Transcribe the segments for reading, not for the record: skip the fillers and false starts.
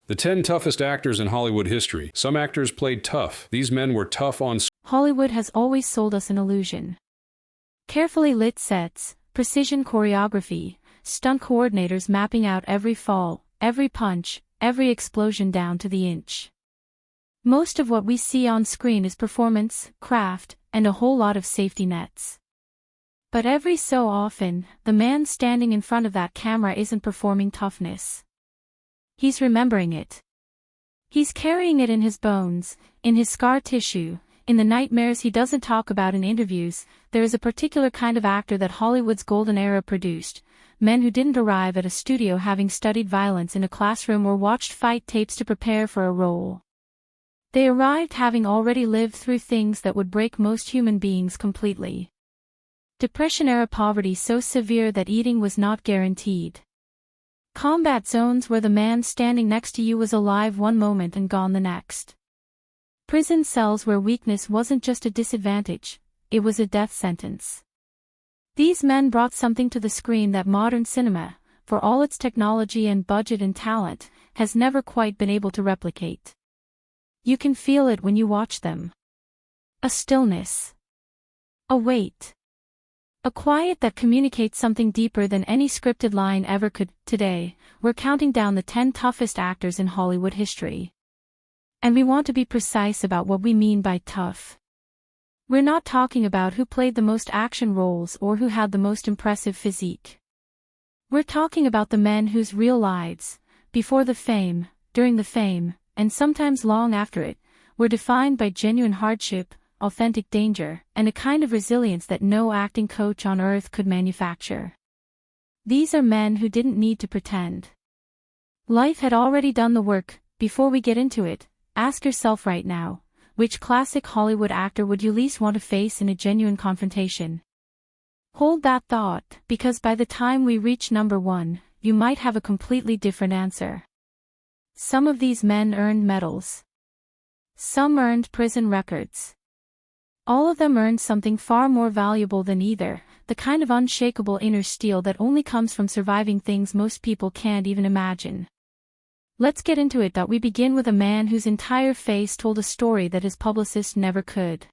The 10 toughest actors in Hollywood history. Some actors played tough. These men were tough on screen. Hollywood has always sold us an illusion. Carefully lit sets, precision choreography, stunt coordinators mapping out every fall, every punch, every explosion down to the inch. Most of what we see on screen is performance, craft, and a whole lot of safety nets. But every so often, the man standing in front of that camera isn't performing toughness. He's remembering it. He's carrying it in his bones, in his scar tissue, in the nightmares he doesn't talk about in interviews. There is a particular kind of actor that Hollywood's golden era produced, men who didn't arrive at a studio having studied violence in a classroom or watched fight tapes to prepare for a role. They arrived having already lived through things that would break most human beings completely. Depression-era poverty so severe that eating was not guaranteed. Combat zones where the man standing next to you was alive one moment and gone the next. Prison cells where weakness wasn't just a disadvantage, it was a death sentence. These men brought something to the screen that modern cinema, for all its technology and budget and talent, has never quite been able to replicate. You can feel it when you watch them. A stillness. A weight. A quiet that communicates something deeper than any scripted line ever could. Today, we're counting down the 10 toughest actors in Hollywood history. And we want to be precise about what we mean by tough. We're not talking about who played the most action roles or who had the most impressive physique. We're talking about the men whose real lives, before the fame, during the fame, and sometimes long after it, were defined by genuine hardship, authentic danger, and a kind of resilience that no acting coach on earth could manufacture. These are men who didn't need to pretend. Life had already done the work. Before we get into it, ask yourself right now, which classic Hollywood actor would you least want to face in a genuine confrontation? Hold that thought, because by the time we reach number 1, you might have a completely different answer. Some of these men earned medals. Some earned prison records. All of them earned something far more valuable than either, the kind of unshakable inner steel that only comes from surviving things most people can't even imagine. Let's get into it. We begin with a man whose entire face told a story that his publicist never could.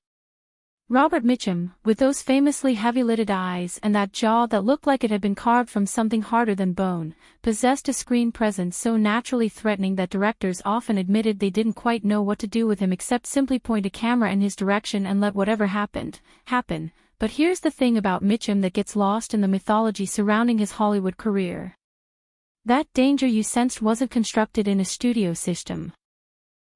Robert Mitchum, with those famously heavy-lidded eyes and that jaw that looked like it had been carved from something harder than bone, possessed a screen presence so naturally threatening that directors often admitted they didn't quite know what to do with him except simply point a camera in his direction and let whatever happened, happen. But here's the thing about Mitchum that gets lost in the mythology surrounding his Hollywood career. That danger you sensed wasn't constructed in a studio system.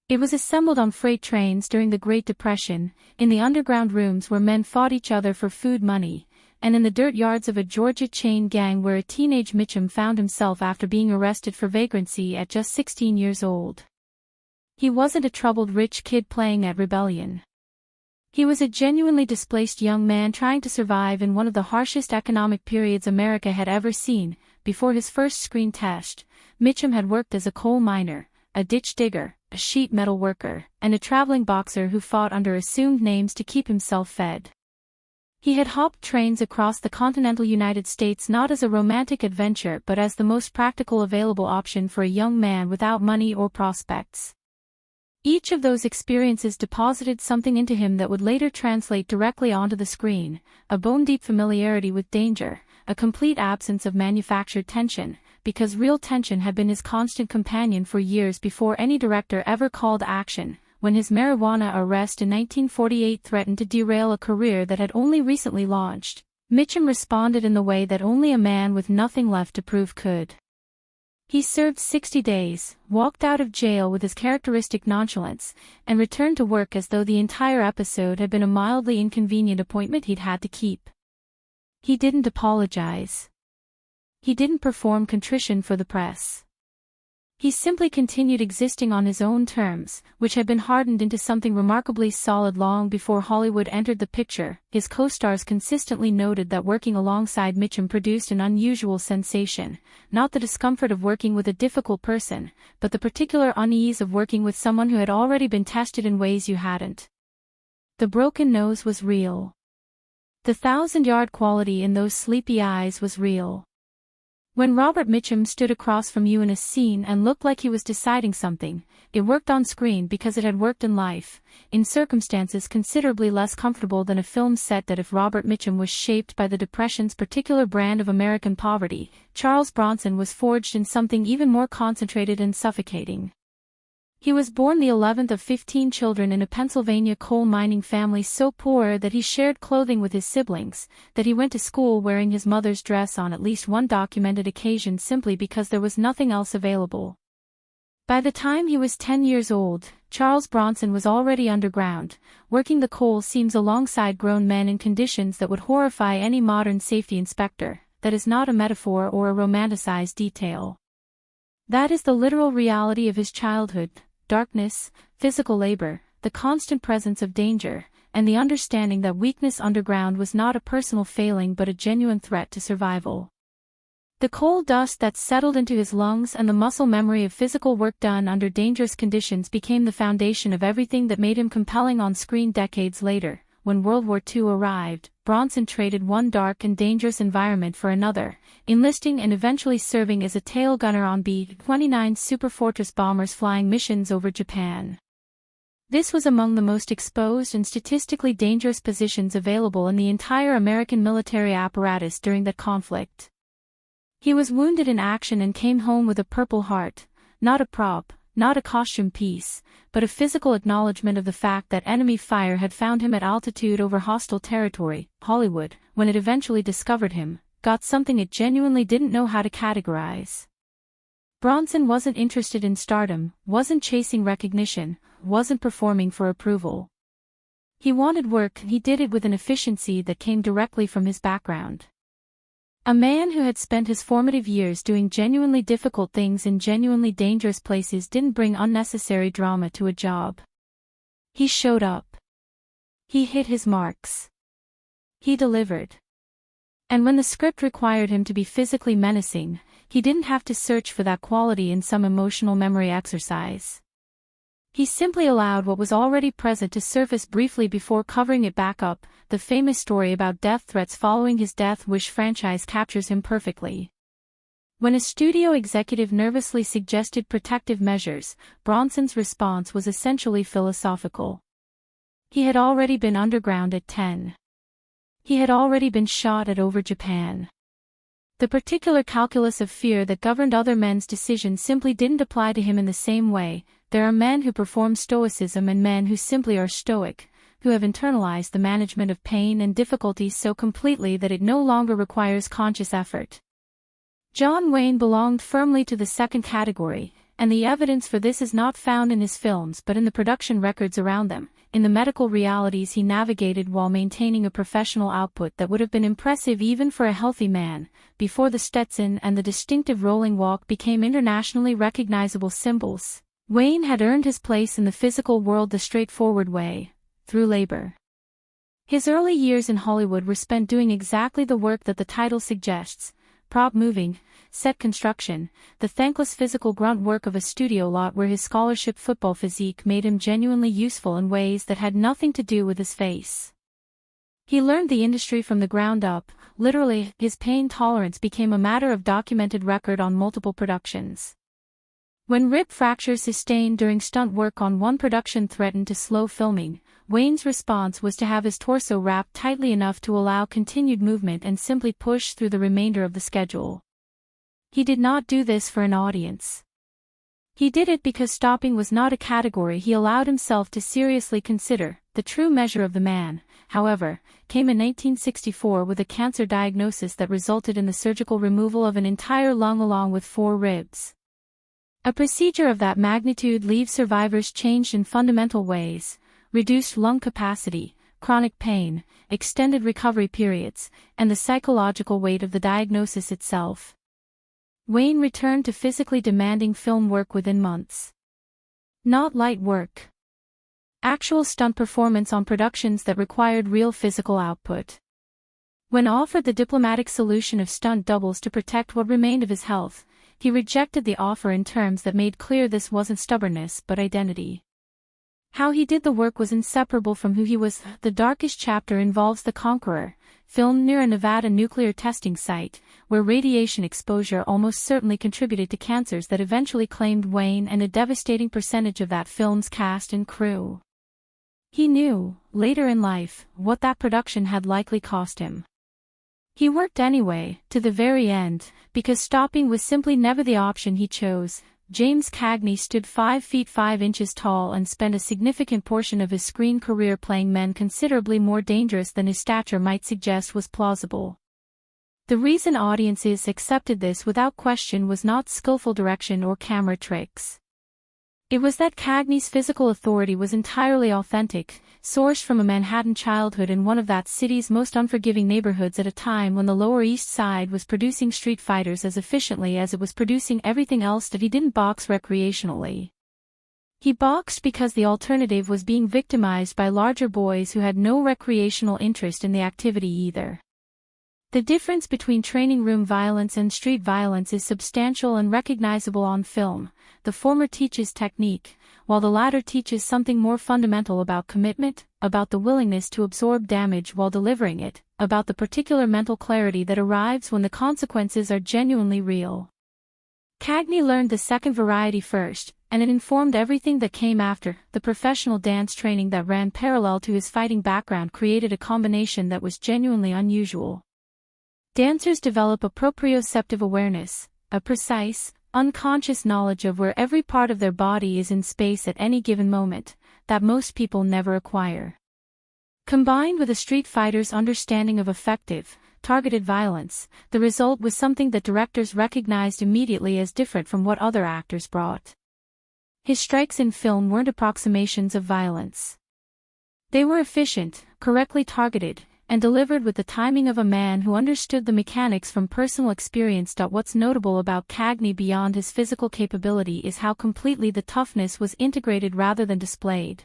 It was assembled on freight trains during the Great Depression, in the underground rooms where men fought each other for food money, and in the dirt yards of a Georgia chain gang where a teenage Mitchum found himself after being arrested for vagrancy at just 16 years old. He wasn't a troubled rich kid playing at rebellion. He was a genuinely displaced young man trying to survive in one of the harshest economic periods America had ever seen. Before his first screen test, Mitchum had worked as a coal miner, a ditch digger, a sheet metal worker, and a traveling boxer who fought under assumed names to keep himself fed. He had hopped trains across the continental United States not as a romantic adventure but as the most practical available option for a young man without money or prospects. Each of those experiences deposited something into him that would later translate directly onto the screen, a bone-deep familiarity with danger, a complete absence of manufactured tension, because real tension had been his constant companion for years before any director ever called action. When his marijuana arrest in 1948 threatened to derail a career that had only recently launched, Mitchum responded in the way that only a man with nothing left to prove could. He served 60 days, walked out of jail with his characteristic nonchalance, and returned to work as though the entire episode had been a mildly inconvenient appointment he'd had to keep. He didn't apologize. He didn't perform contrition for the press. He simply continued existing on his own terms, which had been hardened into something remarkably solid long before Hollywood entered the picture. His co-stars consistently noted that working alongside Mitchum produced an unusual sensation, not the discomfort of working with a difficult person, but the particular unease of working with someone who had already been tested in ways you hadn't. The broken nose was real. The 1,000-yard quality in those sleepy eyes was real. When Robert Mitchum stood across from you in a scene and looked like he was deciding something, it worked on screen because it had worked in life, in circumstances considerably less comfortable than a film set. That if Robert Mitchum was shaped by the Depression's particular brand of American poverty, Charles Bronson was forged in something even more concentrated and suffocating. He was born the 11th of 15 children in a Pennsylvania coal mining family so poor that he shared clothing with his siblings, that he went to school wearing his mother's dress on at least one documented occasion simply because there was nothing else available. By the time he was 10 years old, Charles Bronson was already underground, working the coal seams alongside grown men in conditions that would horrify any modern safety inspector. That is not a metaphor or a romanticized detail. That is the literal reality of his childhood. Darkness, physical labor, the constant presence of danger, and the understanding that weakness underground was not a personal failing but a genuine threat to survival. The coal dust that settled into his lungs and the muscle memory of physical work done under dangerous conditions became the foundation of everything that made him compelling on screen. Decades later, when World War II arrived, Bronson traded one dark and dangerous environment for another, enlisting and eventually serving as a tail gunner on B-29 Superfortress bombers flying missions over Japan. This was among the most exposed and statistically dangerous positions available in the entire American military apparatus during that conflict. He was wounded in action and came home with a Purple Heart, not a prop, not a costume piece, but a physical acknowledgement of the fact that enemy fire had found him at altitude over hostile territory. Hollywood, when it eventually discovered him, got something it genuinely didn't know how to categorize. Bronson wasn't interested in stardom, wasn't chasing recognition, wasn't performing for approval. He wanted work, and he did it with an efficiency that came directly from his background. A man who had spent his formative years doing genuinely difficult things in genuinely dangerous places didn't bring unnecessary drama to a job. He showed up. He hit his marks. He delivered. And when the script required him to be physically menacing, he didn't have to search for that quality in some emotional memory exercise. He simply allowed what was already present to surface briefly before covering it back up. The famous story about death threats following his Death Wish franchise captures him perfectly. When a studio executive nervously suggested protective measures, Bronson's response was essentially philosophical. He had already been underground at 10. He had already been shot at over Japan. The particular calculus of fear that governed other men's decisions simply didn't apply to him in the same way. There are men who perform stoicism and men who simply are stoic, who have internalized the management of pain and difficulty so completely that it no longer requires conscious effort. John Wayne belonged firmly to the second category, and the evidence for this is not found in his films but in the production records around them, in the medical realities he navigated while maintaining a professional output that would have been impressive even for a healthy man. Before the Stetson and the distinctive rolling walk became internationally recognizable symbols, Wayne had earned his place in the physical world the straightforward way, through labor. His early years in Hollywood were spent doing exactly the work that the title suggests: prop moving, set construction, the thankless physical grunt work of a studio lot where his scholarship football physique made him genuinely useful in ways that had nothing to do with his face. He learned the industry from the ground up. Literally, his pain tolerance became a matter of documented record on multiple productions. When rib fractures sustained during stunt work on one production threatened to slow filming, Wayne's response was to have his torso wrapped tightly enough to allow continued movement and simply push through the remainder of the schedule. He did not do this for an audience. He did it because stopping was not a category he allowed himself to seriously consider. The true measure of the man, however, came in 1964 with a cancer diagnosis that resulted in the surgical removal of an entire lung along with 4 ribs. A procedure of that magnitude leaves survivors changed in fundamental ways: reduced lung capacity, chronic pain, extended recovery periods, and the psychological weight of the diagnosis itself. Wayne returned to physically demanding film work within months. Not light work. Actual stunt performance on productions that required real physical output. When offered the diplomatic solution of stunt doubles to protect what remained of his health, he rejected the offer in terms that made clear this wasn't stubbornness but identity. How he did the work was inseparable from who he was. The darkest chapter involves The Conqueror, filmed near a Nevada nuclear testing site, where radiation exposure almost certainly contributed to cancers that eventually claimed Wayne and a devastating percentage of that film's cast and crew. He knew, later in life, what that production had likely cost him. He worked anyway, to the very end, because stopping was simply never the option he chose. James Cagney stood 5 feet 5 inches tall and spent a significant portion of his screen career playing men considerably more dangerous than his stature might suggest was plausible. The reason audiences accepted this without question was not skillful direction or camera tricks. It was that Cagney's physical authority was entirely authentic, sourced from a Manhattan childhood in one of that city's most unforgiving neighborhoods at a time when the Lower East Side was producing street fighters as efficiently as it was producing everything else that he didn't box recreationally. He boxed because the alternative was being victimized by larger boys who had no recreational interest in the activity either. The difference between training room violence and street violence is substantial and recognizable on film. The former teaches technique, while the latter teaches something more fundamental about commitment, about the willingness to absorb damage while delivering it, about the particular mental clarity that arrives when the consequences are genuinely real. Cagney learned the second variety first, and it informed everything that came after. The professional dance training that ran parallel to his fighting background created a combination that was genuinely unusual. Dancers develop a proprioceptive awareness, a precise, unconscious knowledge of where every part of their body is in space at any given moment, that most people never acquire. Combined with a street fighter's understanding of effective, targeted violence, the result was something that directors recognized immediately as different from what other actors brought. His strikes in film weren't approximations of violence. They were efficient, correctly targeted, and delivered with the timing of a man who understood the mechanics from personal experience. What's notable about Cagney beyond his physical capability is how completely the toughness was integrated rather than displayed.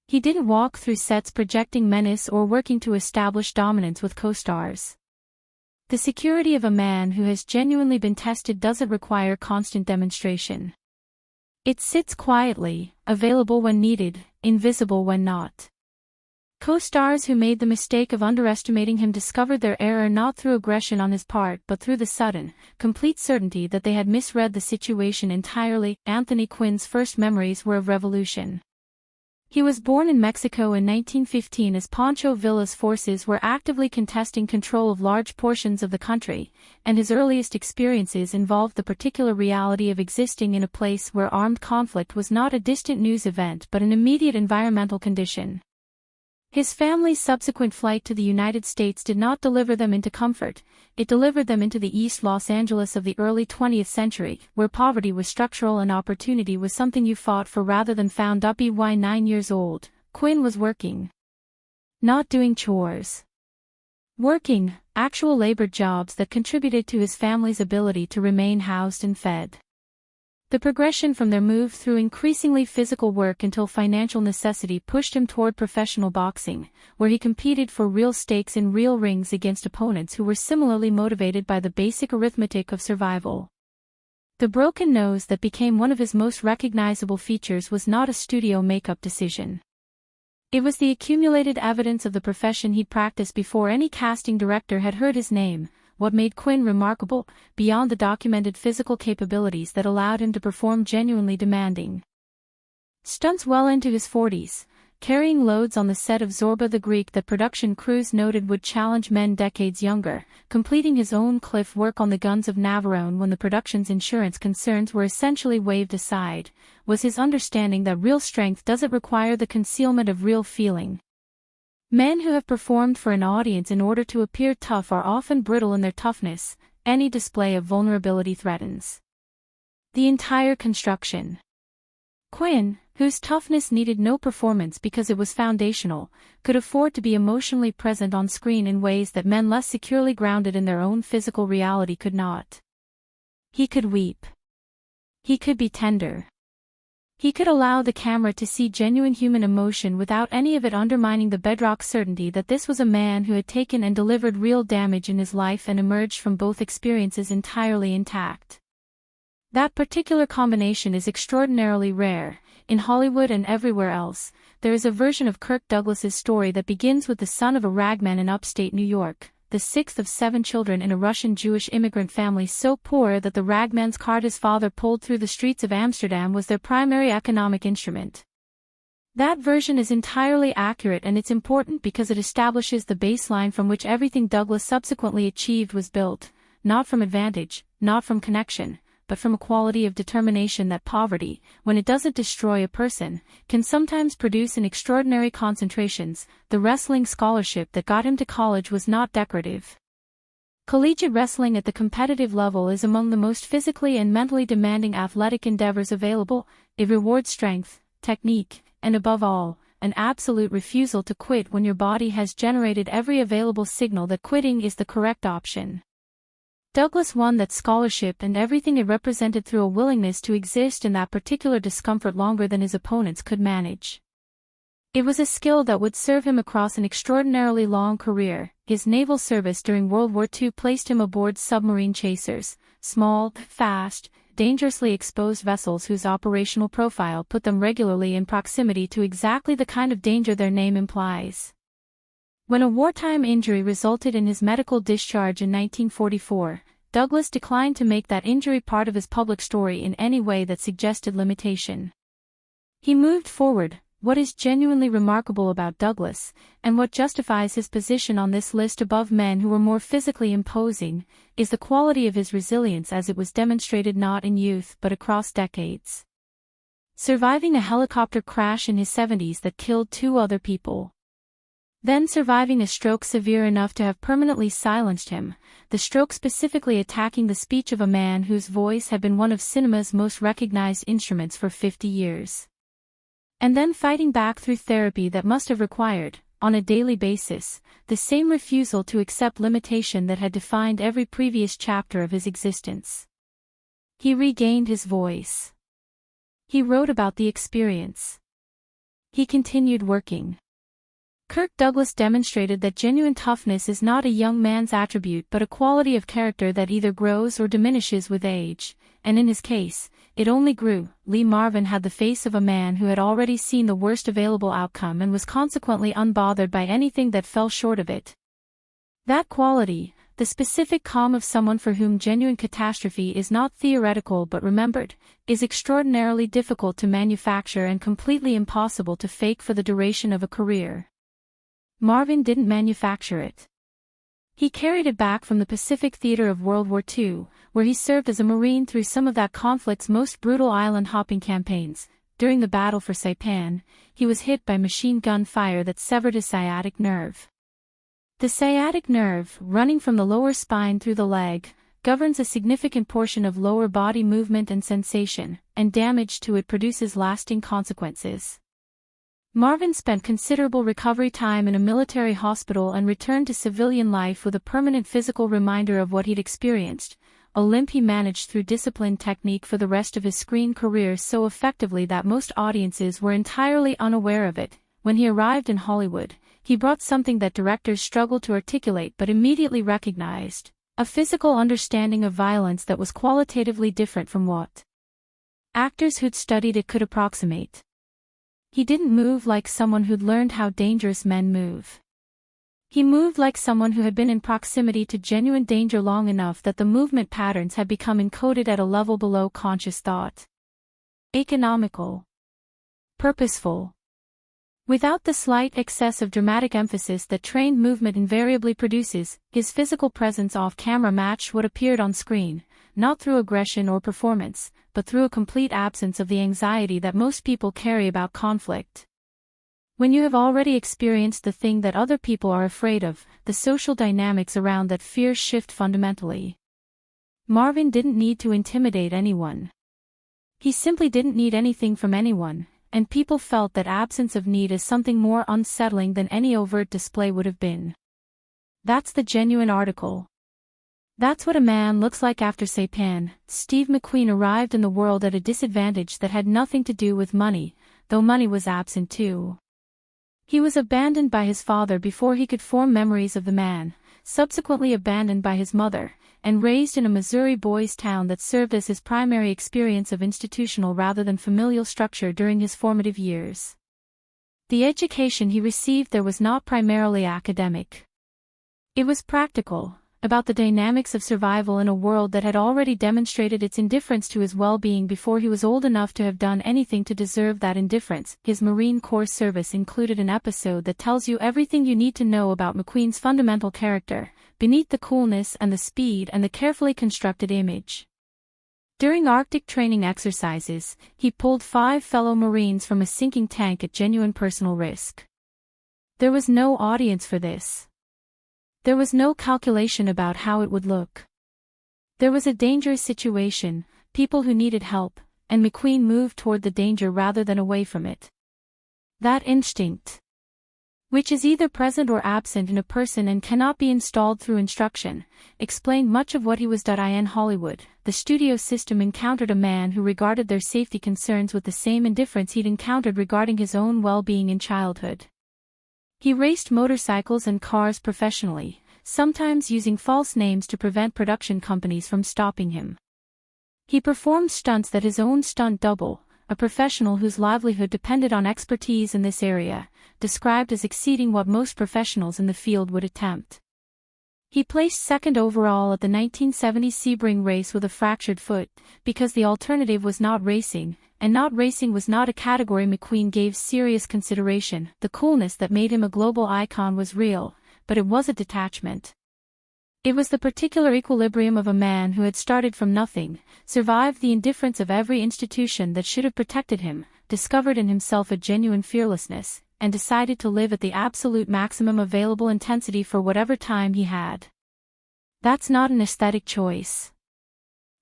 He didn't walk through sets projecting menace or working to establish dominance with co-stars. The security of a man who has genuinely been tested doesn't require constant demonstration. It sits quietly, available when needed, invisible when not. Co-stars who made the mistake of underestimating him discovered their error not through aggression on his part but through the sudden, complete certainty that they had misread the situation entirely. Anthony Quinn's first memories were of revolution. He was born in Mexico in 1915 as Pancho Villa's forces were actively contesting control of large portions of the country, and his earliest experiences involved the particular reality of existing in a place where armed conflict was not a distant news event but an immediate environmental condition. His family's subsequent flight to the United States did not deliver them into comfort, it delivered them into the East Los Angeles of the early 20th century, where poverty was structural and opportunity was something you fought for rather than found. By 9 years old, Quinn was working. Not doing chores. Working, actual labor jobs that contributed to his family's ability to remain housed and fed. The progression from their move through increasingly physical work until financial necessity pushed him toward professional boxing, where he competed for real stakes in real rings against opponents who were similarly motivated by the basic arithmetic of survival. The broken nose that became one of his most recognizable features was not a studio makeup decision. It was the accumulated evidence of the profession he'd practiced before any casting director had heard his name. What made Quinn remarkable, beyond the documented physical capabilities that allowed him to perform genuinely demanding stunts well into his 40s, carrying loads on the set of Zorba the Greek that production crews noted would challenge men decades younger, completing his own cliff work on the guns of Navarone when the production's insurance concerns were essentially waved aside, was his understanding that real strength doesn't require the concealment of real feeling. Men who have performed for an audience in order to appear tough are often brittle in their toughness. Any display of vulnerability threatens the entire construction. Quinn, whose toughness needed no performance because it was foundational, could afford to be emotionally present on screen in ways that men less securely grounded in their own physical reality could not. He could weep. He could be tender. He could allow the camera to see genuine human emotion without any of it undermining the bedrock certainty that this was a man who had taken and delivered real damage in his life and emerged from both experiences entirely intact. That particular combination is extraordinarily rare. In Hollywood and everywhere else, there is a version of Kirk Douglas's story that begins with the son of a ragman in upstate New York, the sixth of 7 children in a Russian Jewish immigrant family so poor that the ragman's cart his father pulled through the streets of Amsterdam was their primary economic instrument. That version is entirely accurate, and it's important because it establishes the baseline from which everything Douglas subsequently achieved was built, not from advantage, not from connection, but from a quality of determination that poverty, when it doesn't destroy a person, can sometimes produce in extraordinary concentrations. The wrestling scholarship that got him to college was not decorative. Collegiate wrestling at the competitive level is among the most physically and mentally demanding athletic endeavors available. It rewards strength, technique, and above all, an absolute refusal to quit when your body has generated every available signal that quitting is the correct option. Douglas won that scholarship and everything it represented through a willingness to exist in that particular discomfort longer than his opponents could manage. It was a skill that would serve him across an extraordinarily long career. His naval service during World War II placed him aboard submarine chasers, small, fast, dangerously exposed vessels whose operational profile put them regularly in proximity to exactly the kind of danger their name implies. When a wartime injury resulted in his medical discharge in 1944, Douglas declined to make that injury part of his public story in any way that suggested limitation. He moved forward. What is genuinely remarkable about Douglas, and what justifies his position on this list above men who were more physically imposing, is the quality of his resilience as it was demonstrated not in youth but across decades. Surviving a helicopter crash in his 70s that killed 2 other people. Then surviving a stroke severe enough to have permanently silenced him, the stroke specifically attacking the speech of a man whose voice had been one of cinema's most recognized instruments for 50 years. And then fighting back through therapy that must have required, on a daily basis, the same refusal to accept limitation that had defined every previous chapter of his existence. He regained his voice. He wrote about the experience. He continued working. Kirk Douglas demonstrated that genuine toughness is not a young man's attribute but a quality of character that either grows or diminishes with age, and in his case, it only grew. Marvin had the face of a man who had already seen the worst available outcome and was consequently unbothered by anything that fell short of it. That quality, the specific calm of someone for whom genuine catastrophe is not theoretical but remembered, is extraordinarily difficult to manufacture and completely impossible to fake for the duration of a career. Marvin didn't manufacture it. He carried it back from the Pacific theater of World War II, where he served as a Marine through some of that conflict's most brutal island-hopping campaigns. During the battle for Saipan, he was hit by machine gun fire that severed his sciatic nerve. The sciatic nerve, running from the lower spine through the leg, governs a significant portion of lower body movement and sensation, and damage to it produces lasting consequences. Marvin spent considerable recovery time in a military hospital and returned to civilian life with a permanent physical reminder of what he'd experienced, a limp he managed through disciplined technique for the rest of his screen career so effectively that most audiences were entirely unaware of it. When he arrived in Hollywood, he brought something that directors struggled to articulate but immediately recognized, a physical understanding of violence that was qualitatively different from what actors who'd studied it could approximate. He didn't move like someone who'd learned how dangerous men move. He moved like someone who had been in proximity to genuine danger long enough that the movement patterns had become encoded at a level below conscious thought. Economical. Purposeful. Without the slight excess of dramatic emphasis that trained movement invariably produces, his physical presence off-camera matched what appeared on screen, not through aggression or performance, but through a complete absence of the anxiety that most people carry about conflict. When you have already experienced the thing that other people are afraid of, the social dynamics around that fear shift fundamentally. Marvin didn't need to intimidate anyone. He simply didn't need anything from anyone, and people felt that absence of need is something more unsettling than any overt display would have been. That's the genuine article. That's what a man looks like after Saipan. Steve McQueen arrived in the world at a disadvantage that had nothing to do with money, though money was absent too. He was abandoned by his father before he could form memories of the man, subsequently abandoned by his mother, and raised in a Missouri boys' town that served as his primary experience of institutional rather than familial structure during his formative years. The education he received there was not primarily academic. It was practical, about the dynamics of survival in a world that had already demonstrated its indifference to his well-being before he was old enough to have done anything to deserve that indifference. His Marine Corps service included an episode that tells you everything you need to know about McQueen's fundamental character, beneath the coolness and the speed and the carefully constructed image. During Arctic training exercises, he pulled 5 fellow Marines from a sinking tank at genuine personal risk. There was no audience for this. There was no calculation about how it would look. There was a dangerous situation, people who needed help, and McQueen moved toward the danger rather than away from it. That instinct, which is either present or absent in a person and cannot be installed through instruction, explained much of what he was. In Hollywood, the studio system encountered a man who regarded their safety concerns with the same indifference he'd encountered regarding his own well-being in childhood. He raced motorcycles and cars professionally, sometimes using false names to prevent production companies from stopping him. He performed stunts that his own stunt double, a professional whose livelihood depended on expertise in this area, described as exceeding what most professionals in the field would attempt. He placed second overall at the 1970 Sebring race with a fractured foot, because the alternative was not racing, and not racing was not a category McQueen gave serious consideration. The coolness that made him a global icon was real, but it was a detachment. It was the particular equilibrium of a man who had started from nothing, survived the indifference of every institution that should have protected him, discovered in himself a genuine fearlessness, and decided to live at the absolute maximum available intensity for whatever time he had. That's not an aesthetic choice.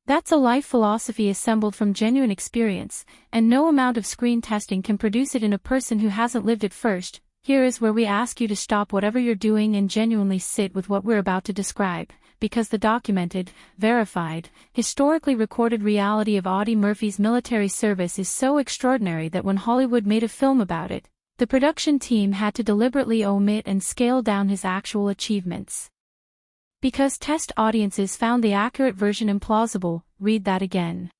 That's a life philosophy assembled from genuine experience, and no amount of screen testing can produce it in a person who hasn't lived it first. Here is where we ask you to stop whatever you're doing and genuinely sit with what we're about to describe, because the documented, verified, historically recorded reality of Audie Murphy's military service is so extraordinary that when Hollywood made a film about it, the production team had to deliberately omit and scale down his actual achievements. Because test audiences found the accurate version implausible, read that again.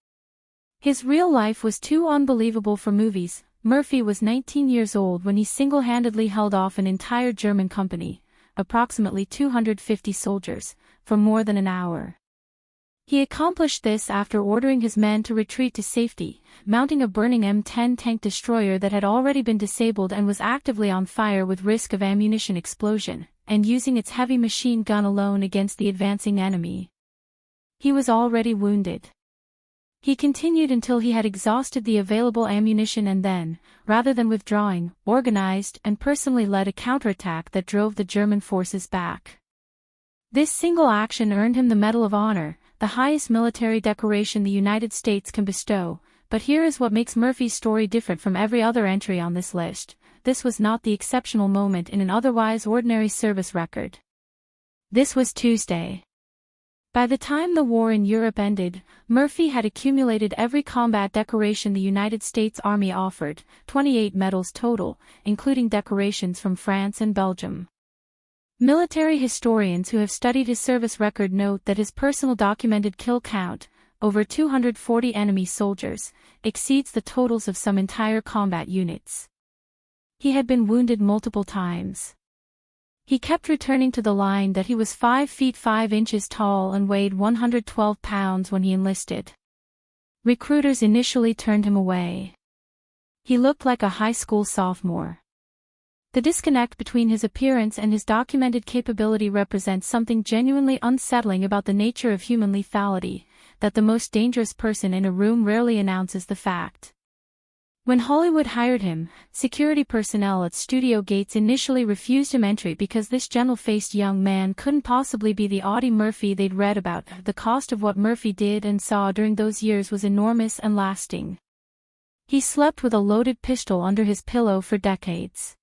His real life was too unbelievable for movies. Murphy was 19 years old when he single-handedly held off an entire German company, approximately 250 soldiers, for more than an hour. He accomplished this after ordering his men to retreat to safety, mounting a burning M10 tank destroyer that had already been disabled and was actively on fire with risk of ammunition explosion, and using its heavy machine gun alone against the advancing enemy. He was already wounded. He continued until he had exhausted the available ammunition and then, rather than withdrawing, organized and personally led a counterattack that drove the German forces back. This single action earned him the Medal of Honor, the highest military decoration the United States can bestow. But here is what makes Murphy's story different from every other entry on this list. This was not the exceptional moment in an otherwise ordinary service record. This was Tuesday. By the time the war in Europe ended, Murphy had accumulated every combat decoration the United States Army offered, 28 medals total, including decorations from France and Belgium. Military historians who have studied his service record note that his personal documented kill count, over 240 enemy soldiers, exceeds the totals of some entire combat units. He had been wounded multiple times. He kept returning to the line that he was 5 feet 5 inches tall and weighed 112 pounds when he enlisted. Recruiters initially turned him away. He looked like a high school sophomore. The disconnect between his appearance and his documented capability represents something genuinely unsettling about the nature of human lethality, that the most dangerous person in a room rarely announces the fact. When Hollywood hired him, security personnel at studio gates initially refused him entry because this gentle-faced young man couldn't possibly be the Audie Murphy they'd read about. The cost of what Murphy did and saw during those years was enormous and lasting. He slept with a loaded pistol under his pillow for decades.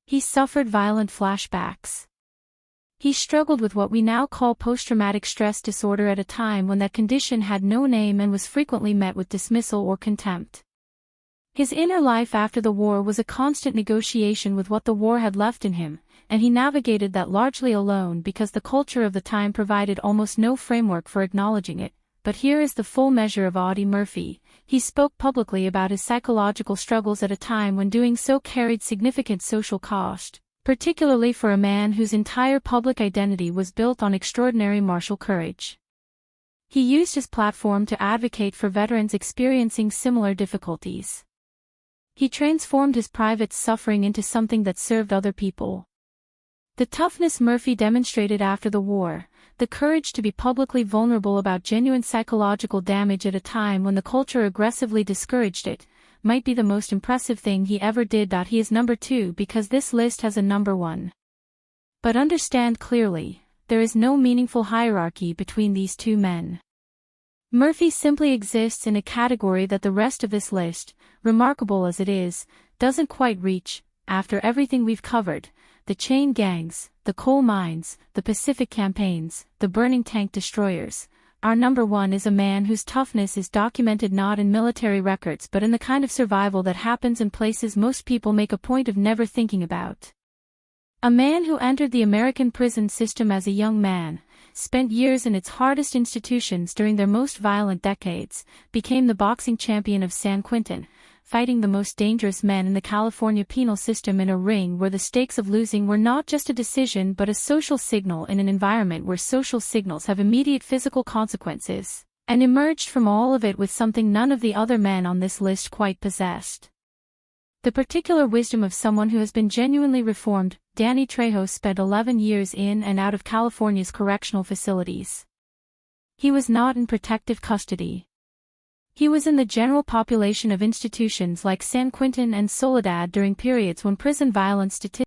He suffered violent flashbacks. He struggled with what we now call post-traumatic stress disorder at a time when that condition had no name and was frequently met with dismissal or contempt. His inner life after the war was a constant negotiation with what the war had left in him, and he navigated that largely alone because the culture of the time provided almost no framework for acknowledging it. But here is the full measure of Audie Murphy. He spoke publicly about his psychological struggles at a time when doing so carried significant social cost, particularly for a man whose entire public identity was built on extraordinary martial courage. He used his platform to advocate for veterans experiencing similar difficulties. He transformed his private suffering into something that served other people. The toughness Murphy demonstrated after the war, the courage to be publicly vulnerable about genuine psychological damage at a time when the culture aggressively discouraged it, might be the most impressive thing he ever did. He is number 2 because this list has a number 1. But understand clearly, there is no meaningful hierarchy between these two men. Murphy simply exists in a category that the rest of this list, remarkable as it is, doesn't quite reach. After everything we've covered, the chain gangs, the coal mines, the Pacific campaigns, the burning tank destroyers, our number 1 is a man whose toughness is documented not in military records but in the kind of survival that happens in places most people make a point of never thinking about. A man who entered the American prison system as a young man, spent years in its hardest institutions during their most violent decades, became the boxing champion of San Quentin, fighting the most dangerous men in the California penal system in a ring where the stakes of losing were not just a decision but a social signal in an environment where social signals have immediate physical consequences, and emerged from all of it with something none of the other men on this list quite possessed. The particular wisdom of someone who has been genuinely reformed. Danny Trejo spent 11 years in and out of California's correctional facilities. He was not in protective custody. He was in the general population of institutions like San Quentin and Soledad during periods when prison violence statistics